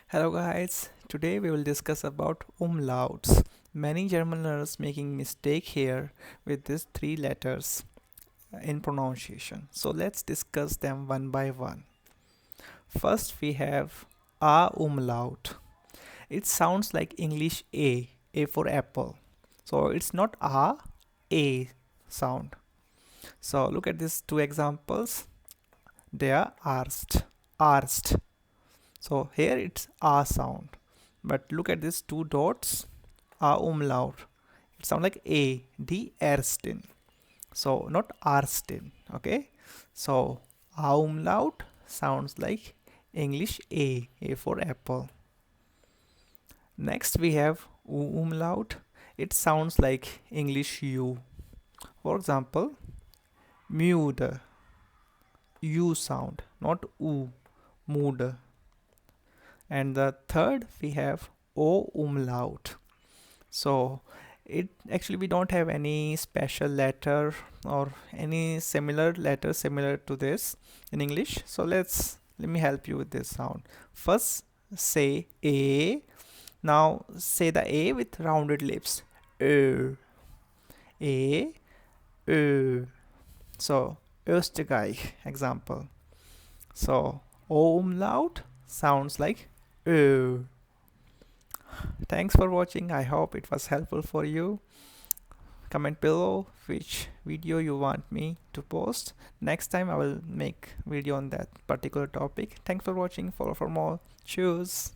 Hello guys, today we will discuss about umlauts. Many German learners making mistake here with these three letters in pronunciation. So let's discuss them one by one. First we have a umlaut. It sounds like English A for apple. So it's not a sound. So look at these two examples. They are arst. So here it's a sound. But look at these two dots, a umlaut. It sounds like a, the ersten. So not arsten. Okay. So a umlaut sounds like English A for apple. Next we have u umlaut. It sounds like English U. For example, mude, U sound, not U, mude. And the third we have O umlaut. So it actually we don't have any special letter or any similar letter similar to this in English. So let me help you with this sound. First say A. Now say the A with rounded lips. Ö. A. Ö. So Österreich example. So O umlaut sounds like Ö. Thanks for watching. I hope it was helpful for you. Comment below which video you want me to post. Next time I will make video on that particular topic. Thanks for watching. Follow for more. Cheers.